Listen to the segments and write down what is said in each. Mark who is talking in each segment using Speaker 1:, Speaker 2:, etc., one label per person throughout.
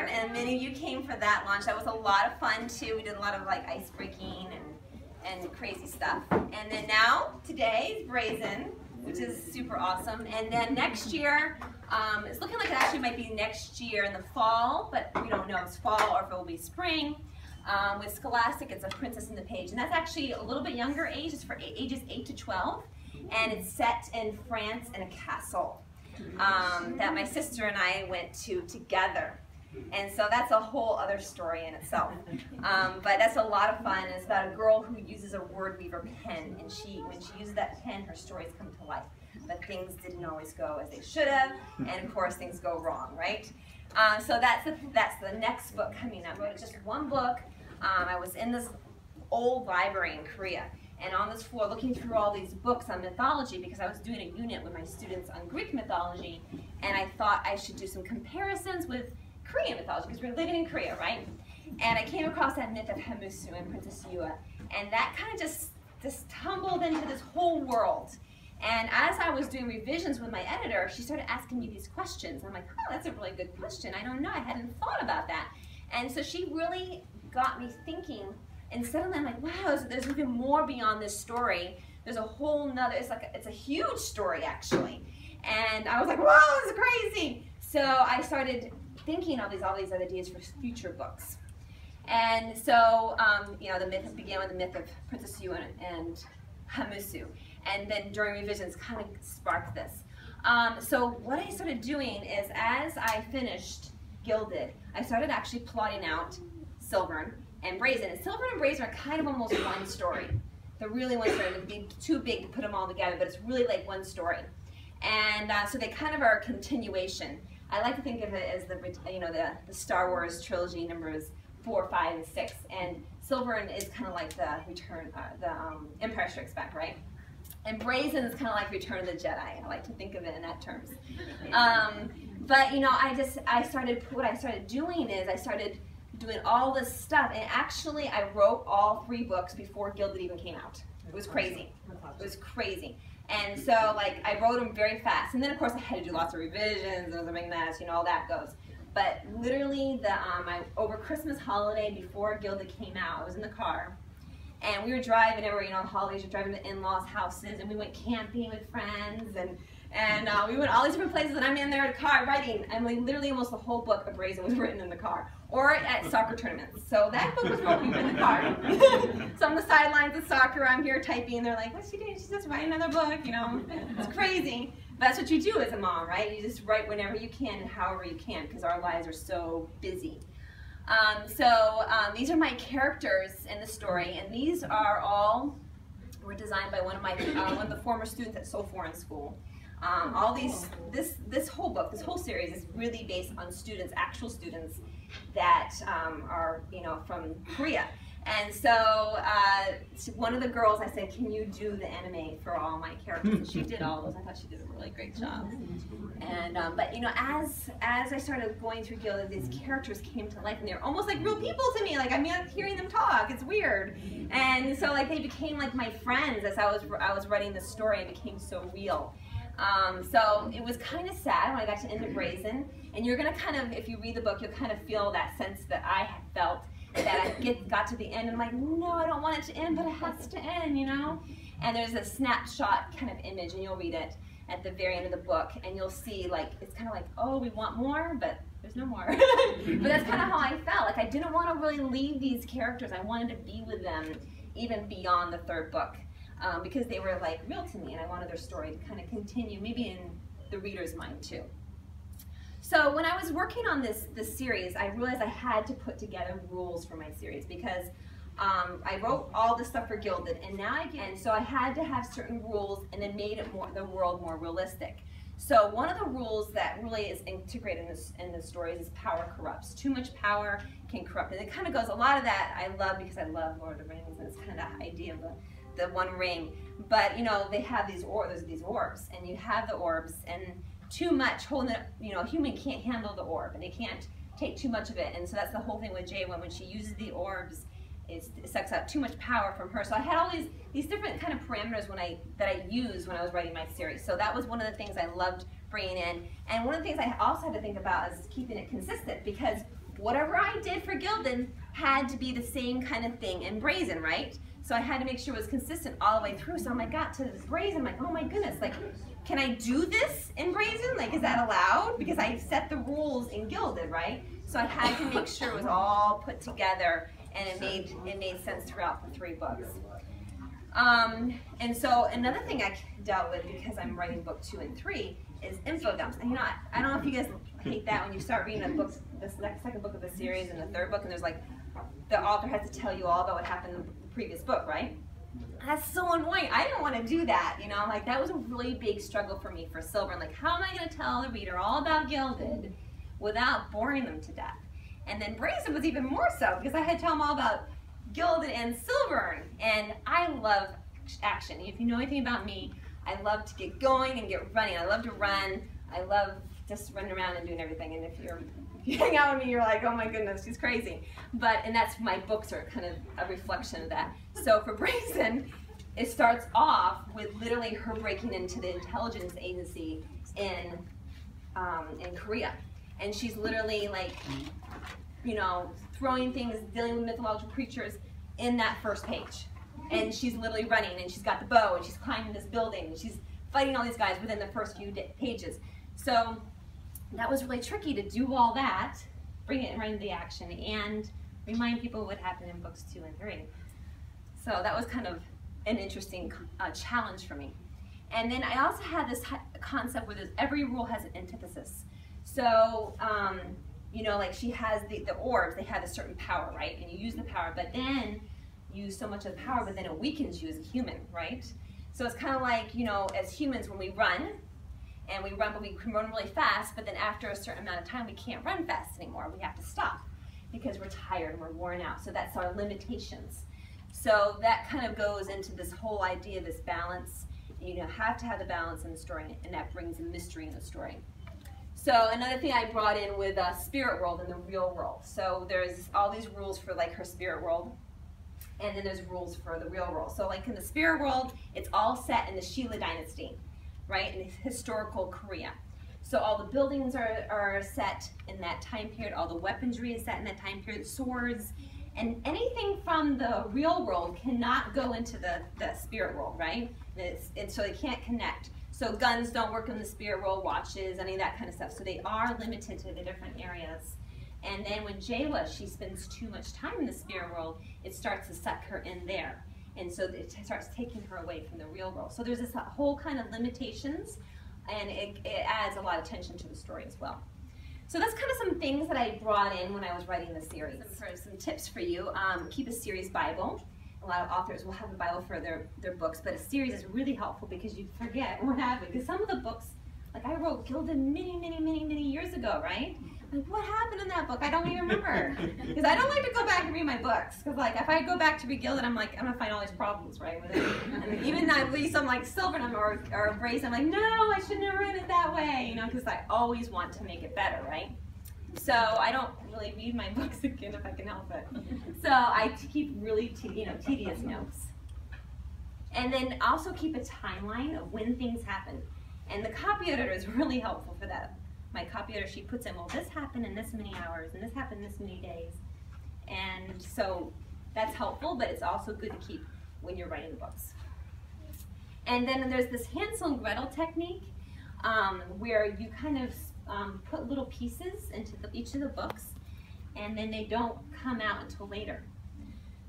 Speaker 1: Crossroad, and many of you came for that launch. That was a lot of fun too. We did a lot of like ice breaking and crazy stuff. And then now, today is Brazen, which is super awesome. And then next year, it's looking like it actually might be next year in the fall, but we don't know if it's fall or if it will be spring. With Scholastic, it's A Princess in the Page, and that's actually a little bit younger age. It's for ages 8 to 12, and it's set in France in a castle that my sister and I went to together. And so that's a whole other story in itself. But that's a lot of fun. It's about a girl who uses a word weaver pen, and when she uses that pen, her stories come to life. But things didn't always go as they should have, and of course things go wrong, right? So that's the next book coming up. It's just one book. I was in this old library in Korea, and on this floor looking through all these books on mythology, because I was doing a unit with my students on Greek mythology, and I thought I should do some comparisons with Korean mythology, because we're living in Korea, right? And I came across that myth of Hamusu and Princess Yua, and that kind of just tumbled into this whole world. And as I was doing revisions with my editor, she started asking me these questions. I'm like, oh, that's a really good question. I don't know, I hadn't thought about that. And so she really got me thinking, and suddenly I'm like, wow, so there's even more beyond this story. There's a whole nother, it's a huge story actually. And I was like, whoa, this is crazy. So I started thinking of all these other ideas for future books. And so, you know, the myth began with the myth of Princess Yua and Hamusu. And then during revisions kind of sparked this. So what I started doing is, as I finished Gilded, I started actually plotting out Silver and Brazen. And Silver and Brazen are kind of almost one story. They're really one story. It'd be too big to put them all together, but it's really like one story. And so they kind of are a continuation. I like to think of it as the Star Wars trilogy numbers 4, 5, and 6. And Silver is kind of like the Empire Strikes Back, right? And Brazen is kind of like Return of the Jedi. I like to think of it in that terms. But you know, what I started doing is I started doing all this stuff, and actually I wrote all 3 books before Gilded even came out. It was crazy. It was crazy. And so like I wrote them very fast, and then of course I had to do lots of revisions, and it was a big mess, you know, all that goes. But literally over Christmas holiday before Gilded came out, I was in the car. And we were driving everywhere, you know, the holidays, you're driving to in-laws' houses, and we went camping with friends, and we went all these different places, and I'm in there in the car writing, and like, literally almost the whole book of Brazen was written in the car, or at soccer tournaments. So that book was written in the car. So on the sidelines of soccer, I'm here typing, and they're like, what's she doing? She's just writing another book, you know. It's crazy. But that's what you do as a mom, right? You just write whenever you can and however you can, because our lives are so busy. These are my characters in the story, and these are were designed by one of the former students at Seoul Foreign School. This whole book, this whole series is really based on students, actual students that are, you know, from Korea. And so one of the girls, I said, can you do the anime for all my characters? And she did all those. I thought she did a really great job. And but you know, as I started going through Gilded, these characters came to life, and they're almost like real people to me. Like I'm hearing them talk. It's weird. And so like they became like my friends as I was writing the story. It became so real. So it was kind of sad when I got to end of Brazen. And you're gonna kind of, if you read the book, you'll kind of feel that sense that I felt. That I got to the end and I'm like, no, I don't want it to end, but it has to end, you know? And there's a snapshot kind of image, and you'll read it at the very end of the book, and you'll see, like, it's kind of like, oh, we want more, but there's no more. But that's kind of how I felt. Like, I didn't want to really leave these characters. I wanted to be with them even beyond the 3rd book, because they were, like, real to me, and I wanted their story to kind of continue, maybe in the reader's mind, too. So when I was working on this series, I realized I had to put together rules for my series, because I wrote all this stuff for Gilded, and so I had to have certain rules, and it made it the world more realistic. So one of the rules that really is integrated in the stories is power corrupts. Too much power can corrupt, and it kind of goes. A lot of that I love because I love Lord of the Rings, and it's kind of the idea of the One Ring. But you know, they have these orbs, and you have the orbs, and too much, you know, a human can't handle the orb, and they can't take too much of it. And so that's the whole thing with Jae when she uses the orbs, it sucks out too much power from her. So I had all these different kind of parameters that I used when I was writing my series. So that was one of the things I loved bringing in. And one of the things I also had to think about is keeping it consistent, because whatever I did for Gilded had to be the same kind of thing in Brazen, right? So I had to make sure it was consistent all the way through. So when I got to Brazen, I'm like, oh my goodness, like, can I do this in Brazen? Like, is that allowed? Because I set the rules in Gilded, right? So I had to make sure it was all put together and it made sense throughout the 3 books. And so another thing I dealt with, because I'm writing book 2 and 3, is info dumps. And I don't know if you guys hate that when you start reading a book, this second book of the series and the 3rd book, and there's like, the author has to tell you all about what happened in the previous book, right? That's so annoying. I didn't want to do that, you know, like that was a really big struggle for me for Silver. And like, how am I going to tell the reader all about Gilded without boring them to death? And then Brazen was even more so, because I had to tell them all about Gilded and Silver. And I love action. If you know anything about me, I love to get going and get running. I love to run. I love just running around and doing everything. And if you hang out with me, you're like, oh my goodness, she's crazy. And that's, my books are kind of a reflection of that. So for Brazen, it starts off with literally her breaking into the intelligence agency in Korea. And she's literally like, you know, throwing things, dealing with mythological creatures in that first page. And she's literally running, and she's got the bow, and she's climbing this building, and she's fighting all these guys within the first few pages. So that was really tricky to do all that, bring it right into the action, and remind people what happened in books 2 and 3. So that was kind of an interesting challenge for me. And then I also had this concept where every rule has an antithesis. So, you know, like she has the orbs, they have a certain power, right? And you use the power, but then you use so much of the power, but then it weakens you as a human, right? So it's kind of like, you know, as humans when we run, and we run, but we can run really fast, but then after a certain amount of time, we can't run fast anymore. We have to stop because we're tired and we're worn out. So that's our limitations. So that kind of goes into this whole idea of this balance. You know, have to have the balance in the story, and that brings a mystery in the story. So another thing I brought in with spirit world and the real world. So there's all these rules for like her spirit world, and then there's rules for the real world. So like in the spirit world, it's all set in the Shilla dynasty, right, in historical Korea. So all the buildings are set in that time period, all the weaponry is set in that time period, swords, and anything from the real world cannot go into the spirit world, right? So they can't connect. So guns don't work in the spirit world, watches, any of that kind of stuff. So they are limited to the different areas. And then when Jayla, she spends too much time in the spirit world, it starts to suck her in there. And so it starts taking her away from the real world. So there's this whole kind of limitations, and it adds a lot of tension to the story as well. So that's kind of some things that I brought in when I was writing the series. Some tips for you. Keep a series Bible. A lot of authors will have a Bible for their books, but a series is really helpful because you forget what happened. Because some of the books, like I wrote Gilded many years ago, right? Like, what happened in that book? I don't even remember. Because I don't like to go back and read my books. Because like, if I go back to read Gilded, I'm like, I'm gonna find all these problems, right? With it. And even I read something like Silver or Brazen, I'm like, no, I shouldn't have read it that way, you know, because I always want to make it better, right? So I don't really read my books again if I can help it. So I keep really, tedious notes. And then also keep a timeline of when things happen. And the copy editor is really helpful for that. My copy editor, she puts in, well, this happened in this many hours, and this happened in this many days. And so that's helpful, but it's also good to keep when you're writing the books. And then there's this Hansel and Gretel technique, where you kind of put little pieces into each of the books, and then they don't come out until later.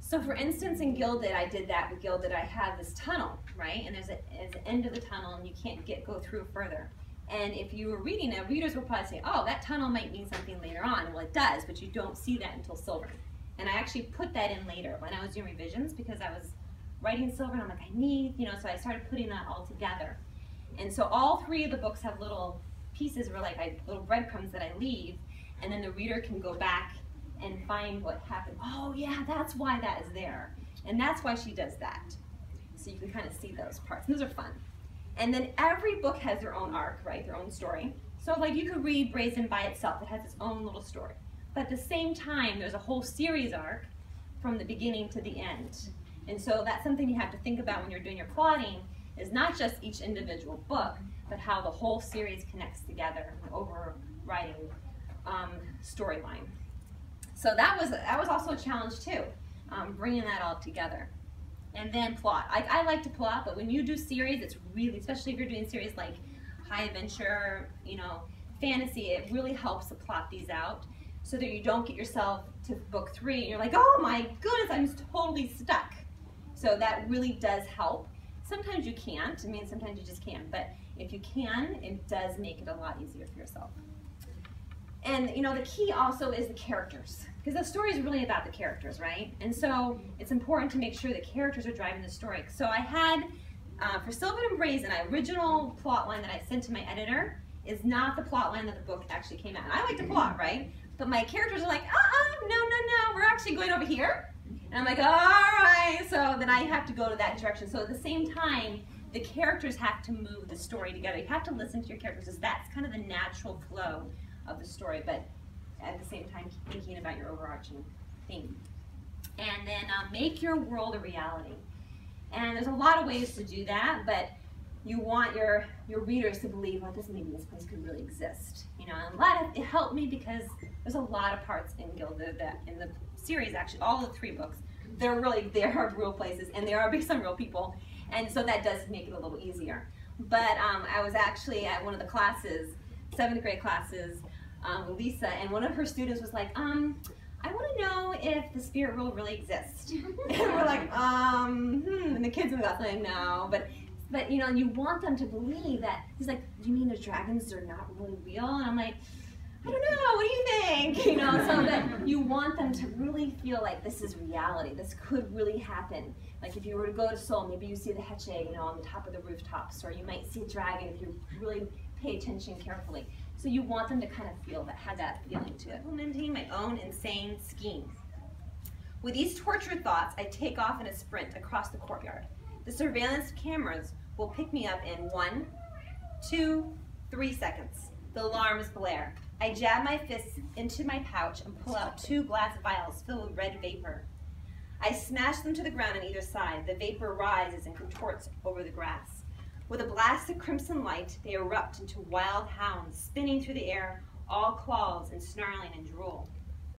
Speaker 1: So for instance, in Gilded, I did that with Gilded. I had this tunnel, right? And there's an end of the tunnel, and you can't go through further. And if you were reading it, readers will probably say, oh, that tunnel might mean something later on. Well, it does, but you don't see that until Silver. And I actually put that in later when I was doing revisions, because I was writing Silver, and I'm like, I need, so I started putting that all together. And so all 3 of the books have little pieces, where like little breadcrumbs that I leave, and then the reader can go back and find what happened. Oh yeah, that's why that is there. And that's why she does that. So you can kind of see those parts. Those are fun. And then every book has their own arc, right? Their own story. So like you could read Brazen by itself. It has its own little story. But at the same time, there's a whole series arc from the beginning to the end. And so that's something you have to think about when you're doing your plotting, is not just each individual book, but how the whole series connects together, an overriding storyline. So that was also a challenge too, bringing that all together. And then plot. I like to plot, but when you do series, it's really, especially if you're doing series like high adventure, you know, fantasy, it really helps to plot these out so that you don't get yourself to book 3 and you're like, oh my goodness, I'm totally stuck. So that really does help. Sometimes you can't. I mean, sometimes you just can't. But if you can, it does make it a lot easier for yourself. And you know, the key also is the characters, because the story is really about the characters, right? And so it's important to make sure the characters are driving the story. So I had, for Sylvan and Brazen, my original plot line that I sent to my editor is not the plot line that the book actually came out. And I like to plot, right? But my characters are like, no, we're actually going over here. And I'm like, all right. So then I have to go to that direction. So at the same time, the characters have to move the story together. You have to listen to your characters, because that's kind of the natural flow of the story, but at the same time thinking about your overarching theme. And then make your world a reality. And there's a lot of ways to do that, but you want your readers to believe, well, maybe this place could really exist. You know, and it helped me because there's a lot of parts in Gilded that in the series, actually, all the 3 books, there are real places and there are some real people, and so that does make it a little easier. But I was actually at one of the classes, 7th grade classes, with Lisa, and one of her students was like, I want to know if the spirit world really exists. And we're like, and the kids in the class were like, no, but you know, you want them to believe that. He's like, do you mean the dragons are not really real? And I'm like, I don't know, what do you think? You know, so that you want them to really feel like this is reality. This could really happen. Like if you were to go to Seoul, maybe you see the Heche, you know, on the top of the rooftops, or you might see a dragon if you really pay attention carefully. So you want them to kind of feel that, have that feeling to it. Implementing my own insane scheme. With these tortured thoughts, I take off in a sprint across the courtyard. The surveillance cameras will pick me up in 1, 2, 3 seconds. The alarms blare. I jab my fists into my pouch and pull out 2 glass vials filled with red vapor. I smash them to the ground on either side. The vapor rises and contorts over the grass. With a blast of crimson light, they erupt into wild hounds, spinning through the air, all claws and snarling and drool.